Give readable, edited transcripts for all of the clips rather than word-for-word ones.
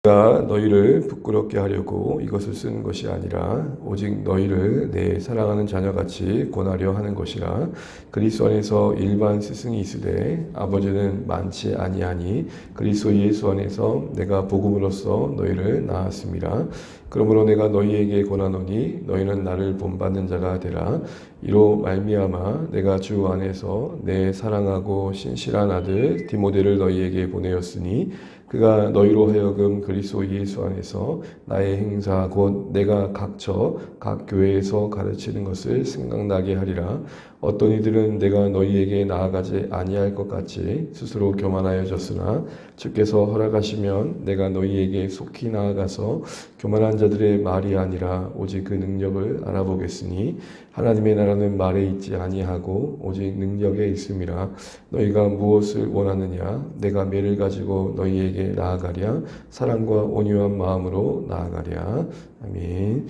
내가 너희를 부끄럽게 하려고 이것을 쓰는 것이 아니라 오직 너희를 내 사랑하는 자녀같이 권하려 하는 것이라. 그리스도 안에서 일반 스승이 있으되 아버지는 많지 아니하니 그리스도 예수 안에서 내가 복음으로써 너희를 낳았음이라. 그러므로 내가 너희에게 권하노니 너희는 나를 본받는 자가 되라. 이로 말미암아 내가 주 안에서 내 사랑하고 신실한 아들 디모데를 너희에게 보내었으니 그가 너희로 하여금 그리스도 예수 안에서 나의 행사 곧 내가 각처 각 교회에서 가르치는 것을 생각나게 하리라. 어떤 이들은 내가 너희에게 나아가지 아니할 것 같이 스스로 교만하여졌으나 주께서 허락하시면 내가 너희에게 속히 나아가서 교만한 자들의 말이 아니라 오직 그 능력을 알아보겠으니 하나님의 나라는 말에 있지 아니하고 오직 능력에 있음이라. 너희가 무엇을 원하느냐? 내가 매를 가지고 너희에게 나아가랴. 사랑과 온유한 마음으로 나아가랴. 아멘.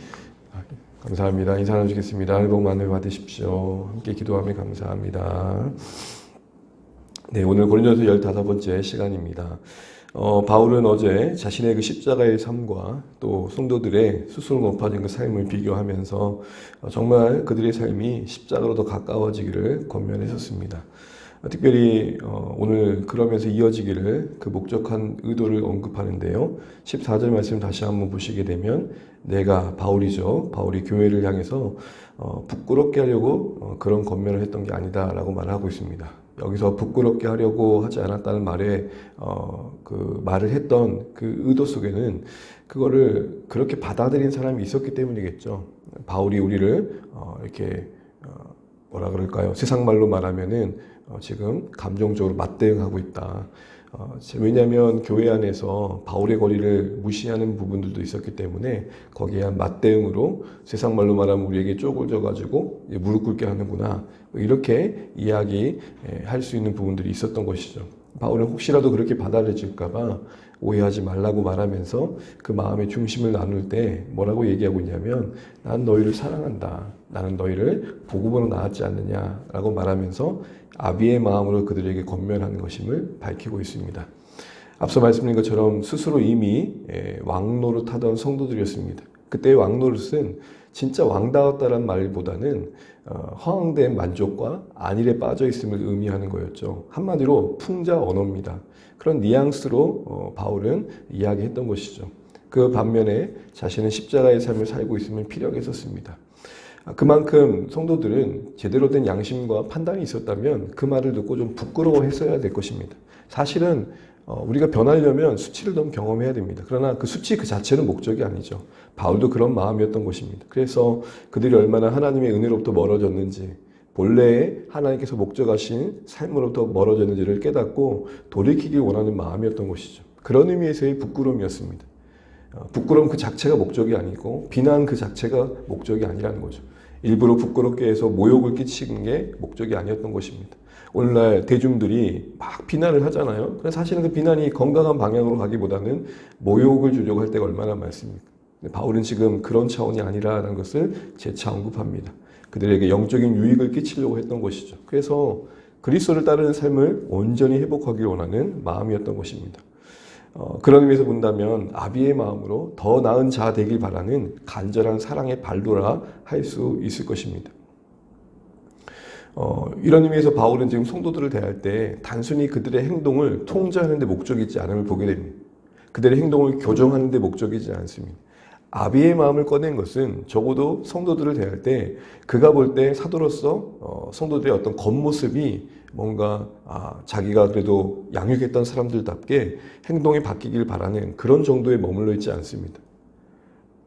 감사합니다. 인사 나누시겠습니다. 복 많이 받으십시오. 함께 기도하며 감사합니다. 네, 오늘 고린도서 15번째 시간입니다. 바울은 어제 자신의 그 십자가의 삶과 또 성도들의 스스로 높아진 그 삶을 비교하면서 정말 그들의 삶이 십자가로 더 가까워지기를 권면했었습니다. 특별히 오늘 그러면서 이어지기를 그 목적한 의도를 언급하는데요. 14절 말씀 다시 한번 보시게 되면 내가 바울이죠. 바울이 교회를 향해서 부끄럽게 하려고 그런 권면을 했던 게 아니다라고 말을 하고 있습니다. 여기서 부끄럽게 하려고 하지 않았다는 말에 그 말을 했던 그 의도 속에는 그거를 그렇게 받아들인 사람이 있었기 때문이겠죠. 바울이 우리를 이렇게 뭐라 그럴까요? 세상 말로 말하면은 지금 감정적으로 맞대응하고 있다. 왜냐하면 교회 안에서 바울의 거리를 무시하는 부분들도 있었기 때문에 거기에 한 맞대응으로 세상 말로 말하면 우리에게 쪼그려가지고 무릎 꿇게 하는구나. 이렇게 이야기할 수 있는 부분들이 있었던 것이죠. 바울은 혹시라도 그렇게 받아들일까봐 오해하지 말라고 말하면서 그 마음의 중심을 나눌 때 뭐라고 얘기하고 있냐면 난 너희를 사랑한다. 나는 너희를 복음으로 낳았지 않느냐라고 말하면서 아비의 마음으로 그들에게 권면하는 것임을 밝히고 있습니다. 앞서 말씀드린 것처럼 스스로 이미 왕노릇 하던 성도들이었습니다. 그때의 왕노릇은 진짜 왕다웠다는 말보다는 허황된 만족과 안일에 빠져 있음을 의미하는 거였죠. 한마디로 풍자 언어입니다. 그런 뉘앙스로 바울은 이야기했던 것이죠. 그 반면에 자신은 십자가의 삶을 살고 있음을 피력했었습니다. 그만큼 성도들은 제대로 된 양심과 판단이 있었다면 그 말을 듣고 좀 부끄러워했어야 될 것입니다. 사실은 우리가 변하려면 수치를 좀 경험해야 됩니다. 그러나 그 수치 그 자체는 목적이 아니죠. 바울도 그런 마음이었던 것입니다. 그래서 그들이 얼마나 하나님의 은혜로부터 멀어졌는지, 본래의 하나님께서 목적하신 삶으로부터 멀어졌는지를 깨닫고 돌이키길 원하는 마음이었던 것이죠. 그런 의미에서의 부끄러움이었습니다. 부끄러움 그 자체가 목적이 아니고 비난 그 자체가 목적이 아니라는 거죠. 일부러 부끄럽게 해서 모욕을 끼치는 게 목적이 아니었던 것입니다. 오늘날 대중들이 막 비난을 하잖아요. 그래서 사실은 그 비난이 건강한 방향으로 가기보다는 모욕을 주려고 할 때가 얼마나 많습니까? 바울은 지금 그런 차원이 아니라는 것을 재차 언급합니다. 그들에게 영적인 유익을 끼치려고 했던 것이죠. 그래서 그리스도를 따르는 삶을 온전히 회복하기 원하는 마음이었던 것입니다. 그런 의미에서 본다면 아비의 마음으로 더 나은 자 되길 바라는 간절한 사랑의 발로라 할 수 있을 것입니다. 이런 의미에서 바울은 지금 성도들을 대할 때 단순히 그들의 행동을 통제하는 데 목적이 있지 않음을 보게 됩니다. 그들의 행동을 교정하는 데 목적이지 않습니다. 아비의 마음을 꺼낸 것은 적어도 성도들을 대할 때 그가 볼 때 사도로서 성도들의 어떤 겉모습이 뭔가 자기가 그래도 양육했던 사람들답게 행동이 바뀌길 바라는 그런 정도에 머물러 있지 않습니다.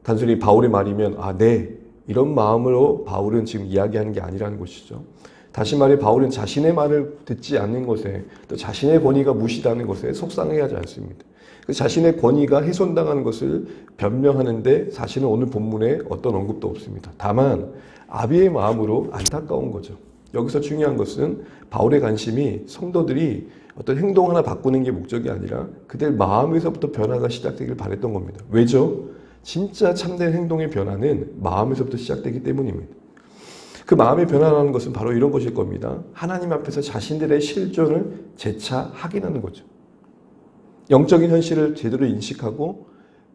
단순히 바울의 말이면 네 이런 마음으로 바울은 지금 이야기하는 게 아니라는 것이죠. 다시 말해 바울은 자신의 말을 듣지 않는 것에 또 자신의 권위가 무시되는 것에 속상해하지 않습니다. 자신의 권위가 훼손당하는 것을 변명하는데 사실은 오늘 본문에 어떤 언급도 없습니다. 다만 아비의 마음으로 안타까운 거죠. 여기서 중요한 것은 바울의 관심이 성도들이 어떤 행동 하나 바꾸는 게 목적이 아니라 그들 마음에서부터 변화가 시작되길 바랬던 겁니다. 왜죠? 진짜 참된 행동의 변화는 마음에서부터 시작되기 때문입니다. 그 마음의 변화라는 것은 바로 이런 것일 겁니다. 하나님 앞에서 자신들의 실존을 재차 확인하는 거죠. 영적인 현실을 제대로 인식하고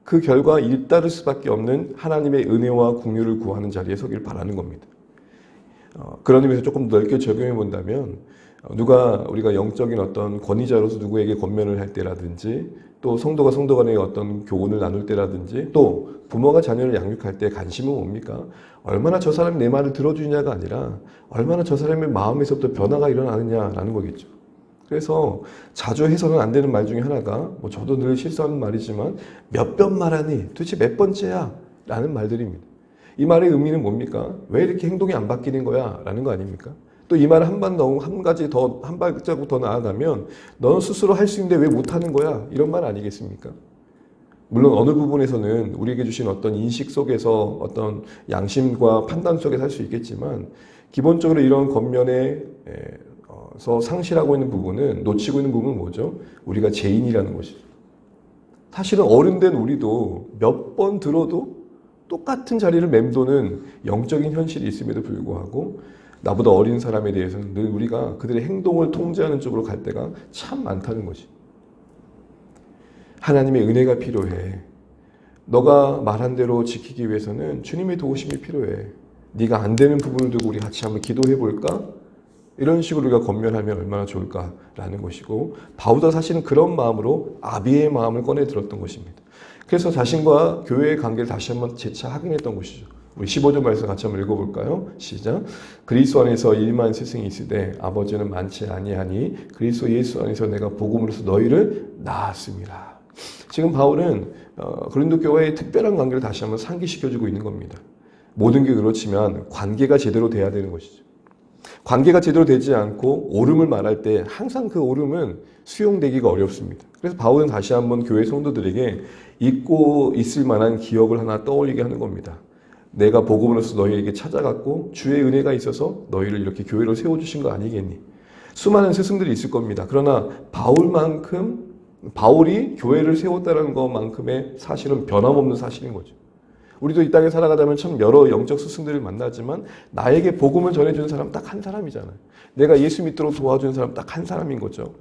그 결과 잇따를 수밖에 없는 하나님의 은혜와 긍휼을 구하는 자리에 서기를 바라는 겁니다. 그런 의미에서 조금 넓게 적용해 본다면 우리가 영적인 어떤 권위자로서 누구에게 권면을 할 때라든지 또 성도가 성도 간의 어떤 교훈을 나눌 때라든지 또 부모가 자녀를 양육할 때 관심은 뭡니까? 얼마나 저 사람이 내 말을 들어주냐가 아니라 얼마나 저 사람의 마음에서부터 변화가 일어나느냐라는 거겠죠. 그래서 자주 해서는 안 되는 말 중에 하나가 저도 늘 실수하는 말이지만 몇 번 말하니 도대체 몇 번째야? 라는 말들입니다. 이 말의 의미는 뭡니까? 왜 이렇게 행동이 안 바뀌는 거야? 라는 거 아닙니까? 또 이 말을 한 발자국 더 나아가면 너는 스스로 할 수 있는데 왜 못하는 거야? 이런 말 아니겠습니까? 물론 어느 부분에서는 우리에게 주신 어떤 인식 속에서 어떤 양심과 판단 속에서 할 수 있겠지만 기본적으로 이런 겉면에서 상실하고 있는 부분은 놓치고 있는 부분은 뭐죠? 우리가 죄인이라는 것이죠. 사실은 어른된 우리도 몇 번 들어도 똑같은 자리를 맴도는 영적인 현실이 있음에도 불구하고 나보다 어린 사람에 대해서는 늘 우리가 그들의 행동을 통제하는 쪽으로 갈 때가 참 많다는 것이. 하나님의 은혜가 필요해. 너가 말한 대로 지키기 위해서는 주님의 도우심이 필요해. 네가 안 되는 부분을 두고 우리 같이 한번 기도해 볼까? 이런 식으로 우리가 권면하면 얼마나 좋을까라는 것이고 바울도 사실은 그런 마음으로 아비의 마음을 꺼내 들었던 것입니다. 그래서 자신과 교회의 관계를 다시 한번 재차 확인했던 것이죠. 우리 15절 말씀 같이 한번 읽어볼까요? 시작. 그리스도 안에서 일만 스승이 있으되 아버지는 많지 아니하니 그리스도 예수 안에서 내가 복음으로써 너희를 낳았습니다. 지금 바울은 고린도 교회의 특별한 관계를 다시 한번 상기시켜주고 있는 겁니다. 모든 게 그렇지만 관계가 제대로 돼야 되는 것이죠. 관계가 제대로 되지 않고 옳음을 말할 때 항상 그 옳음은 수용되기가 어렵습니다. 그래서 바울은 다시 한번 교회 성도들에게 잊고 있을 만한 기억을 하나 떠올리게 하는 겁니다. 내가 복음으로서 너희에게 찾아갔고 주의 은혜가 있어서 너희를 이렇게 교회로 세워주신 거 아니겠니? 수많은 스승들이 있을 겁니다. 그러나 바울이 교회를 세웠다는 것만큼의 사실은 변함없는 사실인 거죠. 우리도 이 땅에 살아가다 참 여러 영적 스승들을 만나지만 나에게 복음을 전해주는 사람 딱 한 사람이잖아요. 내가 예수 믿도록 도와주는 사람 딱 한 사람인 거죠.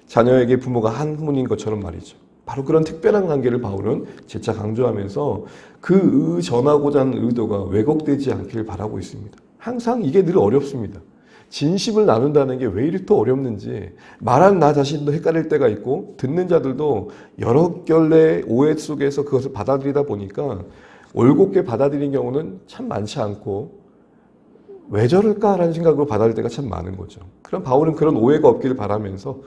자녀에게 부모가 한 분인 것처럼 말이죠. 바로 그런 특별한 관계를 바울은 재차 강조하면서 그 전하고자 하는 의도가 왜곡되지 않기를 바라고 있습니다. 항상 이게 늘 어렵습니다. 진심을 나눈다는 게 왜 이리 또 어렵는지 말하는 나 자신도 헷갈릴 때가 있고 듣는 자들도 여러 결례 오해 속에서 그것을 받아들이다 보니까 올곧게 받아들인 경우는 참 많지 않고 왜 저럴까라는 생각으로 받아들일 때가 참 많은 거죠. 그럼 바울은 그런 오해가 없기를 바라면서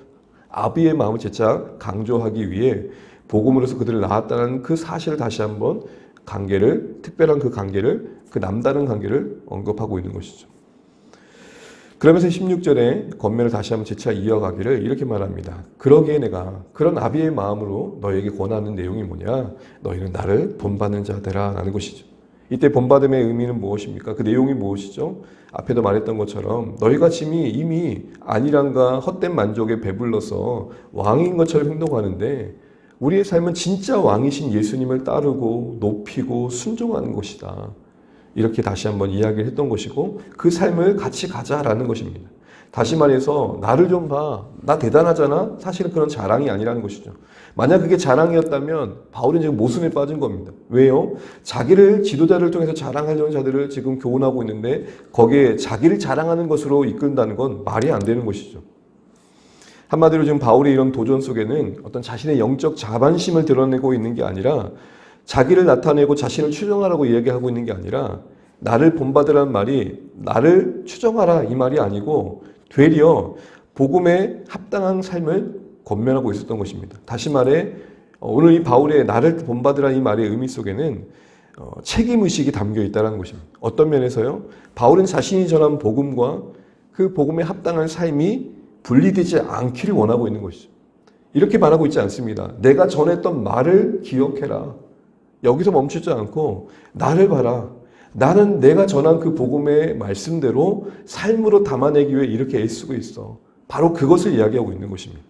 아비의 마음을 재차 강조하기 위해 복음으로서 그들을 낳았다는 그 사실을 다시 한번 특별한 그 관계를, 그 남다른 관계를 언급하고 있는 것이죠. 그러면서 16절에 권면을 다시 한번 재차 이어가기를 이렇게 말합니다. 그러기에 내가 그런 아비의 마음으로 너에게 권하는 내용이 뭐냐? 너희는 나를 본받는 자 되라 라는 것이죠. 이때 본받음의 의미는 무엇입니까? 그 내용이 무엇이죠? 앞에도 말했던 것처럼 너희가 이미 안일함과 헛된 만족에 배불러서 왕인 것처럼 행동하는데 우리의 삶은 진짜 왕이신 예수님을 따르고 높이고 순종하는 것이다. 이렇게 다시 한번 이야기를 했던 것이고 그 삶을 같이 가자라는 것입니다. 다시 말해서 나를 좀 봐. 나 대단하잖아? 사실은 그런 자랑이 아니라는 것이죠. 만약 그게 자랑이었다면 바울은 지금 모순에 빠진 겁니다. 왜요? 자기를 지도자를 통해서 자랑하려는 자들을 지금 교훈하고 있는데 거기에 자기를 자랑하는 것으로 이끈다는 건 말이 안 되는 것이죠. 한마디로 지금 바울의 이런 도전 속에는 어떤 자신의 영적 자반심을 드러내고 있는 게 아니라 자기를 나타내고 자신을 추정하라고 이야기하고 있는 게 아니라 나를 본받으라는 말이 나를 추정하라 이 말이 아니고 되려 복음에 합당한 삶을 권면하고 있었던 것입니다. 다시 말해 오늘 이 바울의 나를 본받으라 이 말의 의미 속에는 책임의식이 담겨 있다는 것입니다. 어떤 면에서요? 바울은 자신이 전한 복음과 그 복음에 합당한 삶이 분리되지 않기를 원하고 있는 것이죠. 이렇게 말하고 있지 않습니다. 내가 전했던 말을 기억해라. 여기서 멈추지 않고 나를 봐라. 나는 내가 전한 그 복음의 말씀대로 삶으로 담아내기 위해 이렇게 애쓰고 있어. 바로 그것을 이야기하고 있는 것입니다.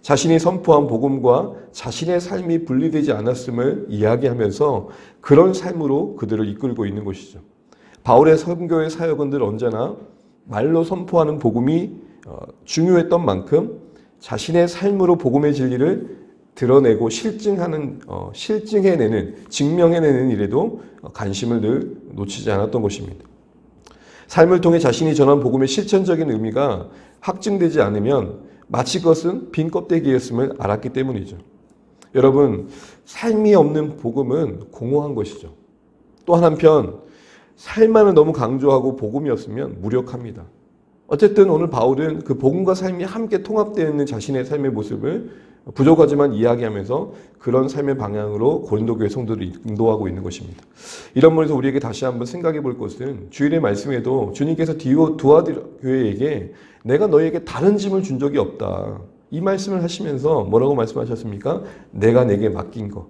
자신이 선포한 복음과 자신의 삶이 분리되지 않았음을 이야기하면서 그런 삶으로 그들을 이끌고 있는 것이죠. 바울의 선교의 사역은 늘 언제나 말로 선포하는 복음이 중요했던 만큼 자신의 삶으로 복음의 진리를 드러내고 실증해내는, 증명해내는 일에도 관심을 늘 놓치지 않았던 것입니다. 삶을 통해 자신이 전한 복음의 실천적인 의미가 확증되지 않으면 마치 그것은 빈 껍데기였음을 알았기 때문이죠. 여러분, 삶이 없는 복음은 공허한 것이죠. 또 한편 삶만을 너무 강조하고 복음이 없으면 무력합니다. 어쨌든 오늘 바울은 그 복음과 삶이 함께 통합되어 있는 자신의 삶의 모습을 부족하지만 이야기하면서 그런 삶의 방향으로 고린도 교회 성도들을 인도하고 있는 것입니다. 이런 면에서 우리에게 다시 한번 생각해 볼 것은 주일의 말씀에도 주님께서 두아디라 교회에게 내가 너희에게 다른 짐을 준 적이 없다. 이 말씀을 하시면서 뭐라고 말씀하셨습니까? 내가 내게 맡긴 것,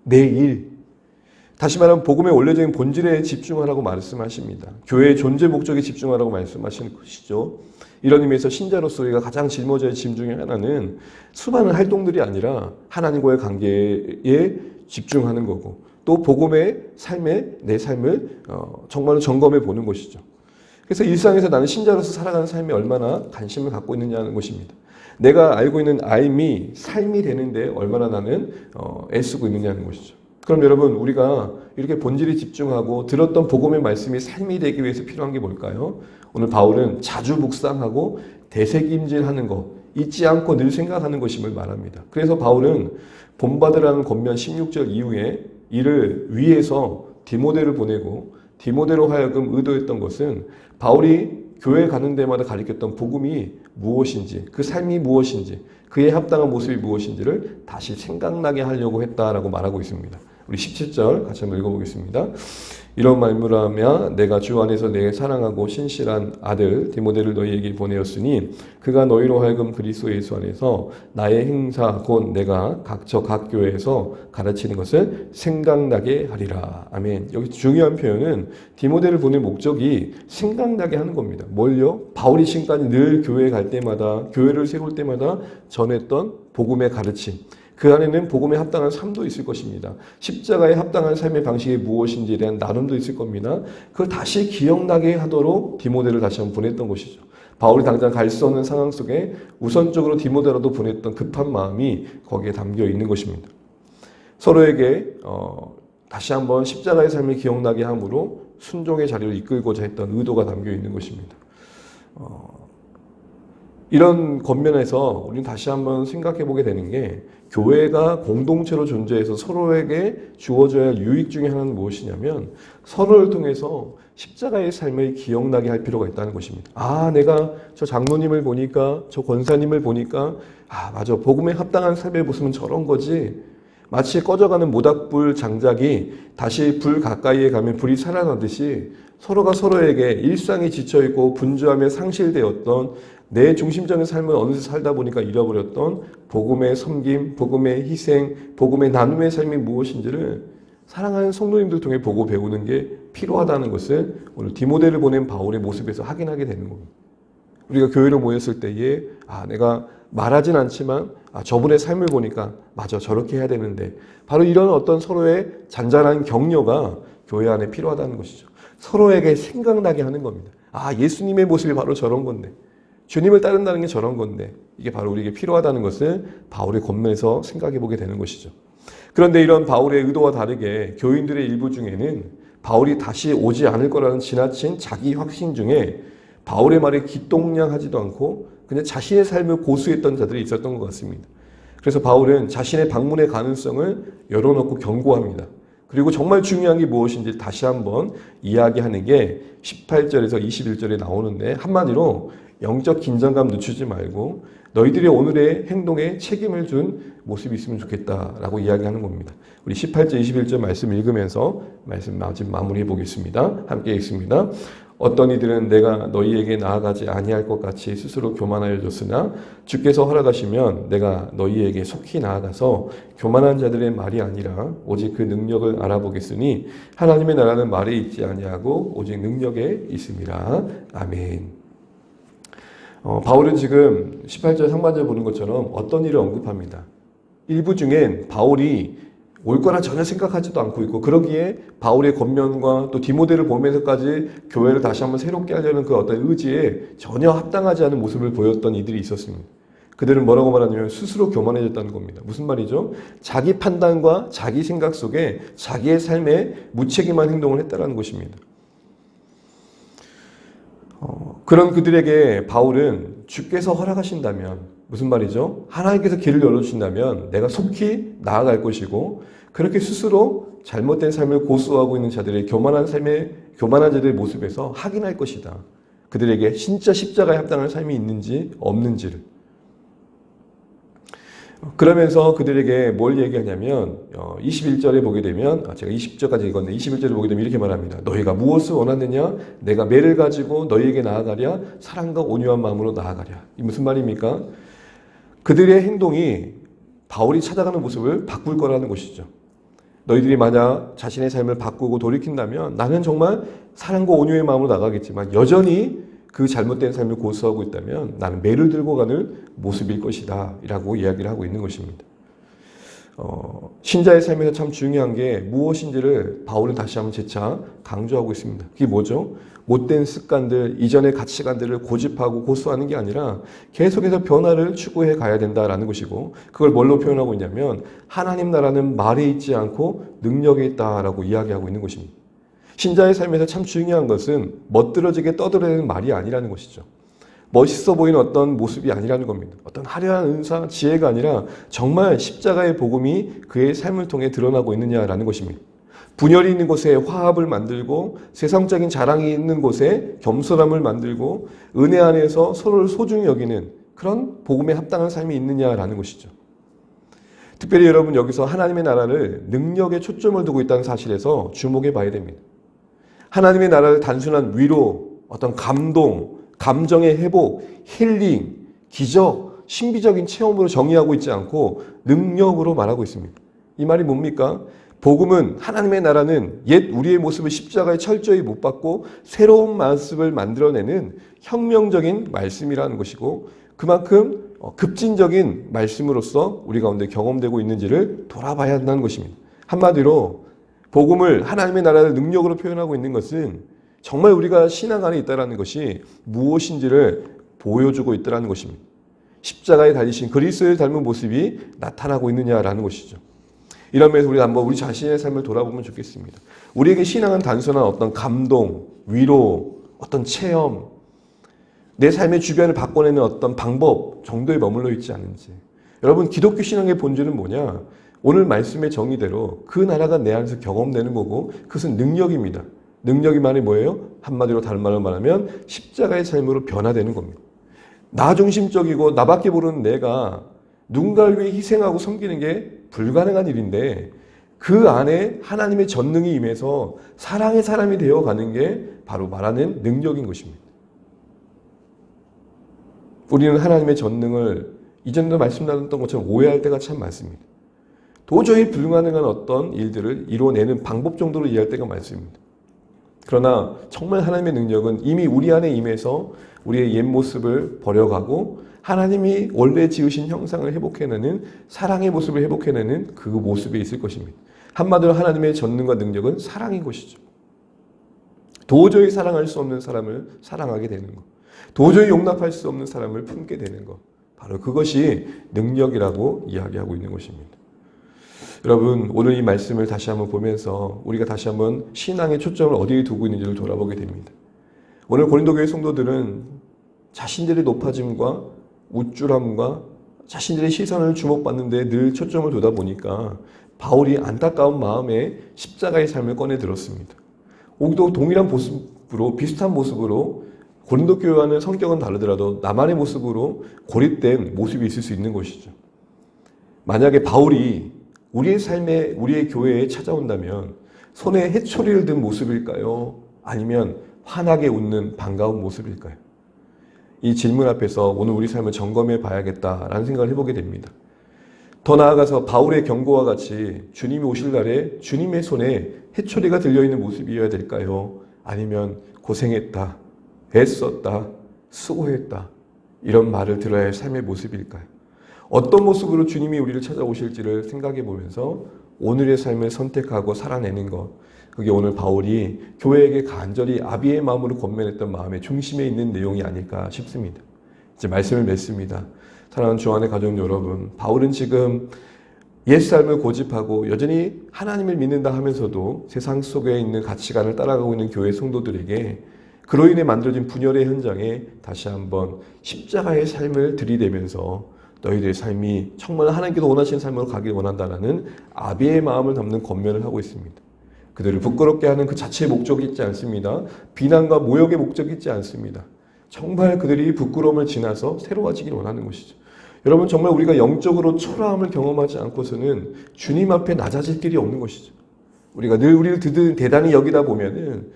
내 일. 다시 말하면 복음의 원래적인 본질에 집중하라고 말씀하십니다. 교회의 존재 목적에 집중하라고 말씀하시는 것이죠. 이런 의미에서 신자로서 우리가 가장 짊어져야 할 짐 중에 하나는 수많은 활동들이 아니라 하나님과의 관계에 집중하는 거고, 또 복음의 삶에 내 삶을 정말로 점검해 보는 것이죠. 그래서 일상에서 나는 신자로서 살아가는 삶에 얼마나 관심을 갖고 있느냐는 것입니다. 내가 알고 있는 삶이 삶이 되는데 얼마나 나는 애쓰고 있느냐는 것이죠. 그럼 여러분, 우리가 이렇게 본질에 집중하고 들었던 복음의 말씀이 삶이 되기 위해서 필요한 게 뭘까요? 오늘 바울은 자주 묵상하고 되새김질하는 것, 잊지 않고 늘 생각하는 것임을 말합니다. 그래서 바울은 본받으라는 권면 16절 이후에 이를 위해서 디모데를 보내고, 디모데로 하여금 의도했던 것은 바울이 교회 가는 데마다 가르쳤던 복음이 무엇인지, 그 삶이 무엇인지, 그에 합당한 모습이 무엇인지를 다시 생각나게 하려고 했다라고 말하고 있습니다. 우리 17절 같이 한번 읽어보겠습니다. 이런 말씀을 하며 내가 주 안에서 내 사랑하고 신실한 아들 디모데를 너희에게 보내었으니 그가 너희로 하여금 그리스도 예수 안에서 나의 행사 곧 내가 각 교회에서 가르치는 것을 생각나게 하리라. 아멘. 여기 중요한 표현은 디모데를 보낸 목적이 생각나게 하는 겁니다. 뭘요? 바울이 지금까지 늘 교회에 갈 때마다, 교회를 세울 때마다 전했던 복음의 가르침, 그 안에는 복음에 합당한 삶도 있을 것입니다. 십자가에 합당한 삶의 방식이 무엇인지에 대한 나눔도 있을 겁니다. 그걸 다시 기억나게 하도록 디모데를 다시 한번 보냈던 것이죠. 바울이 당장 갈 수 없는 상황 속에 우선적으로 디모데라도 보냈던 급한 마음이 거기에 담겨 있는 것입니다. 서로에게 다시 한번 십자가의 삶을 기억나게 함으로 순종의 자리를 이끌고자 했던 의도가 담겨 있는 것입니다. 이런 겉면에서 우리는 다시 한번 생각해 보게 되는 게, 교회가 공동체로 존재해서 서로에게 주어져야 할 유익 중에 하나는 무엇이냐면 서로를 통해서 십자가의 삶을 기억나게 할 필요가 있다는 것입니다. 아, 내가 저 장로님을 보니까, 저 권사님을 보니까, 아, 맞아, 복음에 합당한 삶의 모습은 저런 거지. 마치 꺼져가는 모닥불 장작이 다시 불 가까이에 가면 불이 살아나듯이 서로가 서로에게 일상이 지쳐있고 분주하며 상실되었던 내 중심적인 삶을 어느새 살다 보니까 잃어버렸던 복음의 섬김, 복음의 희생, 복음의 나눔의 삶이 무엇인지를 사랑하는 성도님들 통해 보고 배우는 게 필요하다는 것을 오늘 디모데를 보낸 바울의 모습에서 확인하게 되는 겁니다. 우리가 교회로 모였을 때에 내가 말하진 않지만 저분의 삶을 보니까 맞아, 저렇게 해야 되는데, 바로 이런 어떤 서로의 잔잔한 격려가 교회 안에 필요하다는 것이죠. 서로에게 생각나게 하는 겁니다. 예수님의 모습이 바로 저런 건데, 주님을 따른다는 게 저런 건데, 이게 바로 우리에게 필요하다는 것을 바울의 겉면에서 생각해 보게 되는 것이죠. 그런데 이런 바울의 의도와 다르게 교인들의 일부 중에는 바울이 다시 오지 않을 거라는 지나친 자기 확신 중에 바울의 말에 기똥냥하지도 않고 그냥 자신의 삶을 고수했던 자들이 있었던 것 같습니다. 그래서 바울은 자신의 방문의 가능성을 열어놓고 경고합니다. 그리고 정말 중요한 게 무엇인지 다시 한번 이야기하는 게 18절에서 21절에 나오는데, 한마디로 영적 긴장감 늦추지 말고 너희들이 오늘의 행동에 책임을 준 모습이 있으면 좋겠다라고 이야기하는 겁니다. 우리 18절, 21절 말씀 읽으면서 말씀 마무리해 보겠습니다. 함께 읽습니다. 어떤 이들은 내가 너희에게 나아가지 아니할 것 같이 스스로 교만하여 줬으나 주께서 허락하시면 내가 너희에게 속히 나아가서 교만한 자들의 말이 아니라 오직 그 능력을 알아보겠으니 하나님의 나라는 말에 있지 아니하고 오직 능력에 있음이라. 아멘. 바울은 지금 18절 상반절 보는 것처럼 어떤 일을 언급합니다. 일부 중엔 바울이 올 거라 전혀 생각하지도 않고 있고, 그러기에 바울의 겉면과 또 디모데를 보면서까지 교회를 다시 한번 새롭게 하려는 그 어떤 의지에 전혀 합당하지 않은 모습을 보였던 이들이 있었습니다. 그들은 뭐라고 말하냐면 스스로 교만해졌다는 겁니다. 무슨 말이죠? 자기 판단과 자기 생각 속에 자기의 삶에 무책임한 행동을 했다는 것입니다. 그런 그들에게 바울은 주께서 허락하신다면, 무슨 말이죠? 하나님께서 길을 열어주신다면 내가 속히 나아갈 것이고, 그렇게 스스로 잘못된 삶을 고수하고 있는 자들의 교만한 자들의 모습에서 확인할 것이다. 그들에게 진짜 십자가에 합당한 삶이 있는지 없는지를. 그러면서 그들에게 뭘 얘기하냐면 21절에 보게 되면, 제가 20절까지 읽었는데 21절에 보게 되면 이렇게 말합니다. 너희가 무엇을 원하느냐? 내가 매를 가지고 너희에게 나아가랴. 사랑과 온유한 마음으로 나아가랴. 이 무슨 말입니까? 그들의 행동이 바울이 찾아가는 모습을 바꿀 거라는 것이죠. 너희들이 만약 자신의 삶을 바꾸고 돌이킨다면 나는 정말 사랑과 온유의 마음으로 나가겠지만 여전히 그 잘못된 삶을 고수하고 있다면 나는 매를 들고 가는 모습일 것이다 라고 이야기를 하고 있는 것입니다. 신자의 삶에서 참 중요한 게 무엇인지를 바울은 다시 한번 재차 강조하고 있습니다. 그게 뭐죠? 못된 습관들, 이전의 가치관들을 고집하고 고수하는 게 아니라 계속해서 변화를 추구해 가야 된다라는 것이고, 그걸 뭘로 표현하고 있냐면 하나님 나라는 말에 있지 않고 능력에 있다라고 이야기하고 있는 것입니다. 신자의 삶에서 참 중요한 것은 멋들어지게 떠들어대는 말이 아니라는 것이죠. 멋있어 보이는 어떤 모습이 아니라는 겁니다. 어떤 화려한 은사, 지혜가 아니라 정말 십자가의 복음이 그의 삶을 통해 드러나고 있느냐라는 것입니다. 분열이 있는 곳에 화합을 만들고, 세상적인 자랑이 있는 곳에 겸손함을 만들고, 은혜 안에서 서로를 소중히 여기는 그런 복음에 합당한 삶이 있느냐라는 것이죠. 특별히 여러분 여기서 하나님의 나라를 능력에 초점을 두고 있다는 사실에서 주목해 봐야 됩니다. 하나님의 나라를 단순한 위로, 어떤 감동, 감정의 회복, 힐링, 기적, 신비적인 체험으로 정의하고 있지 않고 능력으로 말하고 있습니다. 이 말이 뭡니까? 복음은, 하나님의 나라는 옛 우리의 모습을 십자가에 철저히 못 박고 새로운 모습을 만들어내는 혁명적인 말씀이라는 것이고, 그만큼 급진적인 말씀으로서 우리 가운데 경험되고 있는지를 돌아봐야 한다는 것입니다. 한마디로 복음을, 하나님의 나라를 능력으로 표현하고 있는 것은 정말 우리가 신앙 안에 있다는 것이 무엇인지를 보여주고 있다는 것입니다. 십자가에 달리신 그리스도를 닮은 모습이 나타나고 있느냐라는 것이죠. 이런 면에서 우리가 한번 우리 자신의 삶을 돌아보면 좋겠습니다. 우리에게 신앙은 단순한 어떤 감동, 위로, 어떤 체험, 내 삶의 주변을 바꿔내는 어떤 방법 정도에 머물러 있지 않은지. 여러분, 기독교 신앙의 본질은 뭐냐? 오늘 말씀의 정의대로 그 나라가 내 안에서 경험되는 거고, 그것은 능력입니다. 능력이 말이 뭐예요? 한마디로 다른 말로 말하면 십자가의 삶으로 변화되는 겁니다. 나 중심적이고 나밖에 모르는 내가 누군가를 위해 희생하고 섬기는 게 불가능한 일인데, 그 안에 하나님의 전능이 임해서 사랑의 사람이 되어가는 게 바로 말하는 능력인 것입니다. 우리는 하나님의 전능을 이전에도 말씀 나눴던 것처럼 오해할 때가 참 많습니다. 도저히 불가능한 어떤 일들을 이뤄내는 방법 정도로 이해할 때가 많습니다. 그러나 정말 하나님의 능력은 이미 우리 안에 임해서 우리의 옛 모습을 버려가고 하나님이 원래 지으신 형상을 회복해내는, 사랑의 모습을 회복해내는 그 모습에 있을 것입니다. 한마디로 하나님의 전능과 능력은 사랑인 것이죠. 도저히 사랑할 수 없는 사람을 사랑하게 되는 것, 도저히 용납할 수 없는 사람을 품게 되는 것, 바로 그것이 능력이라고 이야기하고 있는 것입니다. 여러분, 오늘 이 말씀을 다시 한번 보면서 우리가 다시 한번 신앙의 초점을 어디에 두고 있는지를 돌아보게 됩니다. 오늘 고린도교회 성도들은 자신들의 높아짐과 우쭐함과 자신들의 시선을 주목받는 데 늘 초점을 두다 보니까 바울이 안타까운 마음에 십자가의 삶을 꺼내 들었습니다. 오기도 동일한 모습으로, 비슷한 모습으로 고린도 교회와는 성격은 다르더라도 나만의 모습으로 고립된 모습이 있을 수 있는 것이죠. 만약에 바울이 우리의 삶에, 우리의 교회에 찾아온다면 손에 해초리를 든 모습일까요? 아니면 환하게 웃는 반가운 모습일까요? 이 질문 앞에서 오늘 우리 삶을 점검해 봐야겠다라는 생각을 해보게 됩니다. 더 나아가서 바울의 경고와 같이 주님이 오실 날에 주님의 손에 해초리가 들려있는 모습이어야 될까요? 아니면 고생했다, 애썼다, 수고했다, 이런 말을 들어야 할 삶의 모습일까요? 어떤 모습으로 주님이 우리를 찾아오실지를 생각해 보면서 오늘의 삶을 선택하고 살아내는 것, 그게 오늘 바울이 교회에게 간절히 아비의 마음으로 권면했던 마음의 중심에 있는 내용이 아닐까 싶습니다. 이제 말씀을 맺습니다. 사랑하는 주안의 가족 여러분, 바울은 지금 옛삶을 고집하고 여전히 하나님을 믿는다 하면서도 세상 속에 있는 가치관을 따라가고 있는 교회 성도들에게 그로 인해 만들어진 분열의 현장에 다시 한번 십자가의 삶을 들이대면서 너희들의 삶이 정말 하나님께서 원하시는 삶으로 가길 원한다라는 아비의 마음을 담는 권면을 하고 있습니다. 그들을 부끄럽게 하는 그 자체의 목적이 있지 않습니다. 비난과 모욕의 목적이 있지 않습니다. 정말 그들이 부끄러움을 지나서 새로워지길 원하는 것이죠. 여러분, 정말 우리가 영적으로 초라함을 경험하지 않고서는 주님 앞에 낮아질 길이 없는 것이죠. 우리가 늘 우리를 대단히 여기다 보면은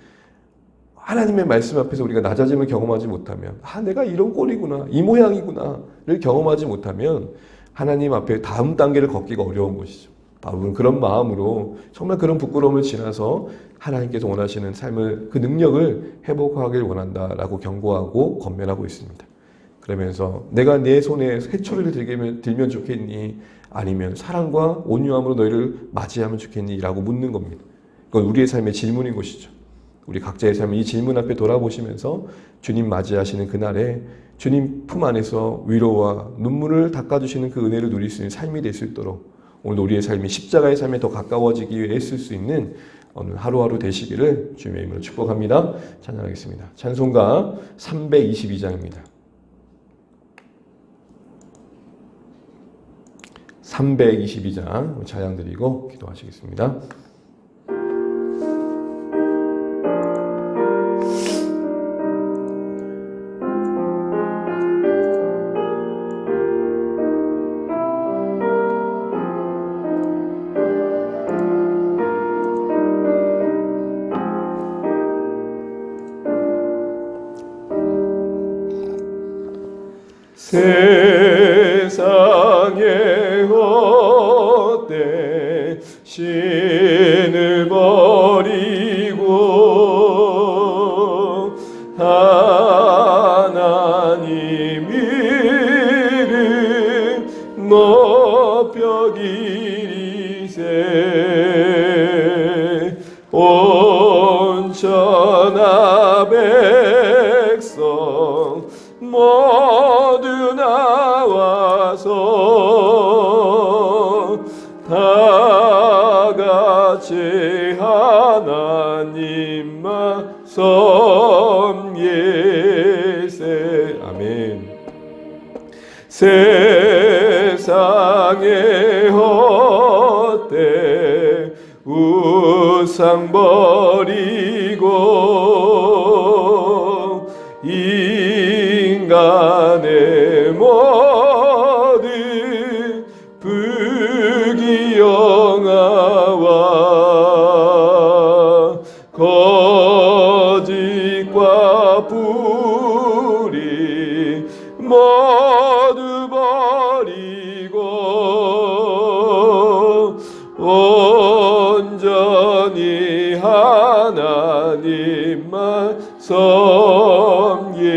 하나님의 말씀 앞에서 우리가 낮아짐을 경험하지 못하면 내가 이런 꼴이구나, 이 모양이구나를 경험하지 못하면 하나님 앞에 다음 단계를 걷기가 어려운 것이죠. 바울은 그런 마음으로 정말 그런 부끄러움을 지나서 하나님께서 원하시는 삶을, 그 능력을 회복하길 원한다라고 경고하고 권면하고 있습니다. 그러면서 내가 내 손에 회초리를 들면 좋겠니? 아니면 사랑과 온유함으로 너희를 맞이하면 좋겠니? 라고 묻는 겁니다. 그건 우리의 삶의 질문인 것이죠. 우리 각자의 삶을 이 질문 앞에 돌아보시면서 주님 맞이하시는 그날에 주님 품 안에서 위로와 눈물을 닦아주시는 그 은혜를 누릴 수 있는 삶이 될 수 있도록 오늘도 우리의 삶이 십자가의 삶에 더 가까워지기 위해 애쓸 수 있는 오늘 하루하루 되시기를 주님의 이름으로 축복합니다. 찬양하겠습니다. 찬송가 322장입니다. 322장 찬양 드리고 기도하시겠습니다. 세상에 헛된 신을 버리고 하나님 이름 높여 기리세 온 천하 백성 모두 나와서 다 같이 하나님만 섬기세. 아멘. 세상에 헛된 우상 버리고 인간의 모든 부귀영화와 거짓과 불의 모두 버리고 온전히 하나님만 섬기세.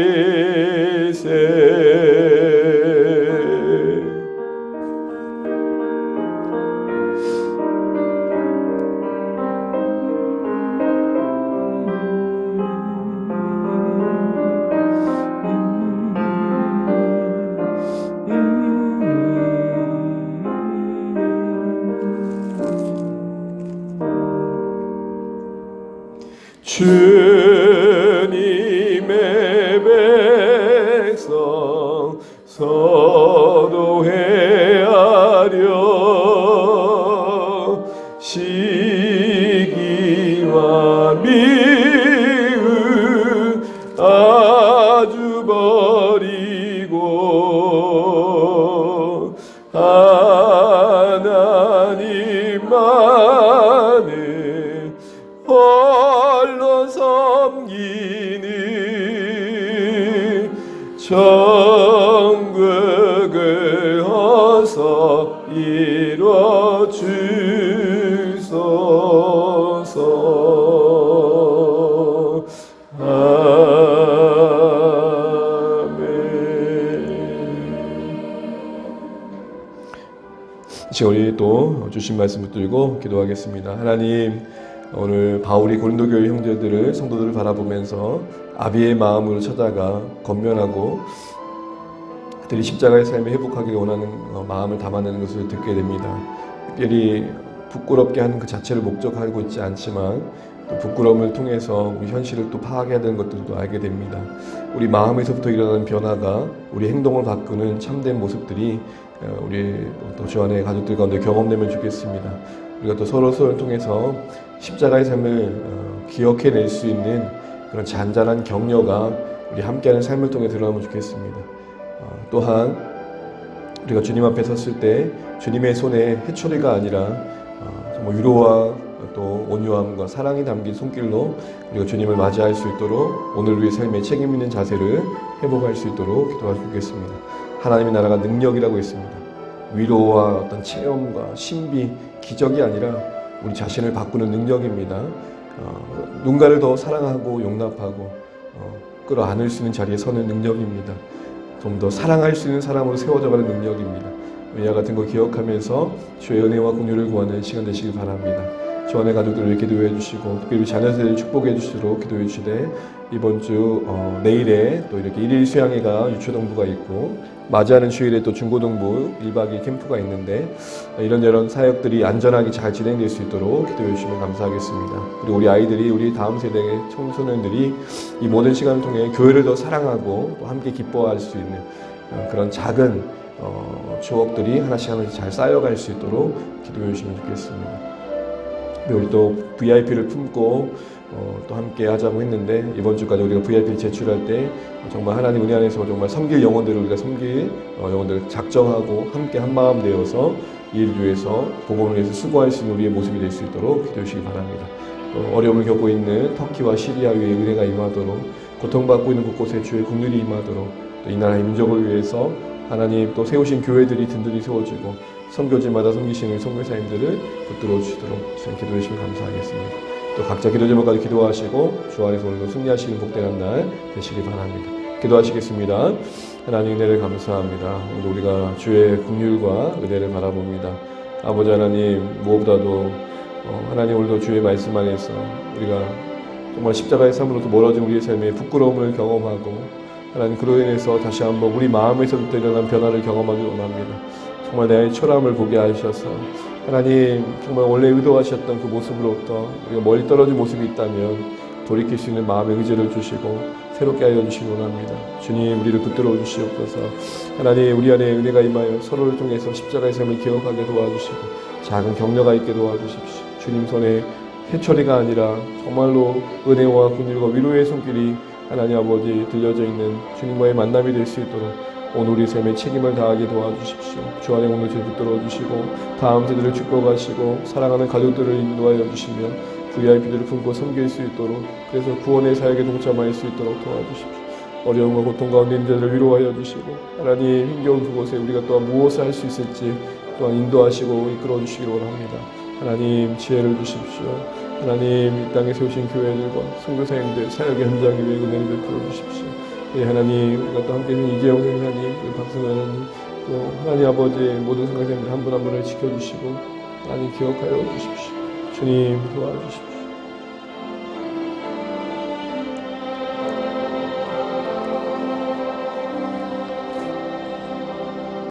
주님의 백성 서로 헤아려 시기와 미움 아주 버리고 하나님만을 홀로 섬기는 천국을 어서 이루어 주소서. 지금 우리 또 주신 말씀 붙들고 기도하겠습니다. 하나님, 오늘 바울이 고린도 교회 형제들을, 성도들을 바라보면서 아비의 마음으로 찾아가 권면하고 그들이 십자가의 삶을 회복하기를 원하는 마음을 담아내는 것을 듣게 됩니다. 특별히 부끄럽게 하는 그 자체를 목적하고 있지 않지만 또 부끄러움을 통해서 우리 현실을 또 파악해야 되는 것들도 알게 됩니다. 우리 마음에서부터 일어나는 변화가 우리 행동을 바꾸는 참된 모습들이 우리 또 주 안의 가족들 가운데 경험되면 좋겠습니다. 우리가 또 서로를 통해서 십자가의 삶을 기억해낼 수 있는 그런 잔잔한 격려가 우리 함께하는 삶을 통해 드러나면 좋겠습니다. 또한 우리가 주님 앞에 섰을 때 주님의 손에 해초리가 아니라 정말 위로와 또 온유함과 사랑이 담긴 손길로 우리가 주님을 맞이할 수 있도록 오늘 우리의 삶에 책임 있는 자세를 회복할 수 있도록 기도하겠습니다. 하나님의 나라가 능력이라고 했습니다. 위로와 어떤 체험과 신비, 기적이 아니라 우리 자신을 바꾸는 능력입니다. 누군가를 더 사랑하고 용납하고 끌어안을 수 있는 자리에 서는 능력입니다. 좀 더 사랑할 수 있는 사람으로 세워져가는 능력입니다. 이와 같은 거 기억하면서 주의 은혜와 긍휼을 구하는 시간 되시길 바랍니다. 주 안의 가족들을 기도해 주시고 특별히 자녀들을 축복해 주시도록 기도해 주시되 이번 주 내일에 또 이렇게 1일 수양회가 유초동부가 있고 맞이하는 주일에 또 중고동부 1박 2일 캠프가 있는데 이런 사역들이 안전하게 잘 진행될 수 있도록 기도해 주시면 감사하겠습니다. 그리고 우리 아이들이 우리 다음 세대의 청소년들이 이 모든 시간을 통해 교회를 더 사랑하고 또 함께 기뻐할 수 있는 그런 작은 추억들이 하나씩 잘 쌓여갈 수 있도록 기도해 주시면 좋겠습니다. 우리 또 VIP를 품고 또 함께 하자고 했는데 이번 주까지 우리가 VIP를 제출할 때 정말 하나님 은혜 안에서 정말 섬길 영혼들을 우리가 섬길 영혼들을 작정하고 함께 한마음 되어서 이 일을 위해서 복음을 위해서 수고할 수 있는 우리의 모습이 될 수 있도록 기도해 주시기 바랍니다. 또 어려움을 겪고 있는 터키와 시리아 위에 은혜가 임하도록 고통받고 있는 곳곳에 주의 긍휼이 임하도록 또 이 나라의 민족을 위해서 하나님 또 세우신 교회들이 든든히 세워지고 선교지마다 섬기시는 선교사님들을 붙들어 주시도록 주님 기도해 주시면 감사하겠습니다. 또 각자 기도 제목까지 기도하시고 주 안에서 오늘도 승리하시는 복된 날 되시기 바랍니다. 기도하시겠습니다. 하나님 은혜를 감사합니다. 오늘 우리가 주의 긍휼과 은혜를 바라봅니다. 아버지 하나님 무엇보다도 하나님 오늘도 주의 말씀 안에서 우리가 정말 십자가의 삶으로부터 멀어진 우리의 삶에 부끄러움을 경험하고 하나님 그로 인해서 다시 한번 우리 마음에서부터 일어난 변화를 경험하기 원합니다. 정말 내 초라함을 보게 하셔서 하나님 정말 원래 의도하셨던 그 모습으로부터 우리가 멀리 떨어진 모습이 있다면 돌이킬 수 있는 마음의 의지를 주시고 새롭게 하여 주시기 원합니다. 주님 우리를 붙들어 주시옵소서. 하나님 우리 안에 은혜가 임하여 서로를 통해서 십자가의 삶을 기억하게 도와주시고 작은 격려가 있게 도와주십시오. 주님 손에 해초리가 아니라 정말로 은혜와 긍휼과 위로의 손길이 하나님 아버지 들려져 있는 주님과의 만남이 될 수 있도록 오늘 우리 삶에 책임을 다하게 도와주십시오. 주 안에 오늘 저를 붙들어 주시고 다음 세대를 축복하시고 사랑하는 가족들을 인도하여 주시며 VIP들을 품고 섬길 수 있도록 그래서 구원의 사역에 동참할 수 있도록 도와주십시오. 어려움과 고통 가운데 있는 자들을 위로하여 주시고 하나님 힘겨운 그곳에 우리가 또한 무엇을 할 수 있을지 또한 인도하시고 이끌어 주시기 원합니다. 하나님 지혜를 주십시오. 하나님 이 땅에 세우신 교회들과 선교사님들 사역의 현장 위에 은혜를 베풀어 주십시오. 예, 하나님 우리가 또 함께 있는 이재영 선생님, 박승현 하나님 또 하나님 아버지 모든 선교사님들 한 분 한 분을 지켜주시고 하나님 기억하여 주십시오. 주님 도와주십시오.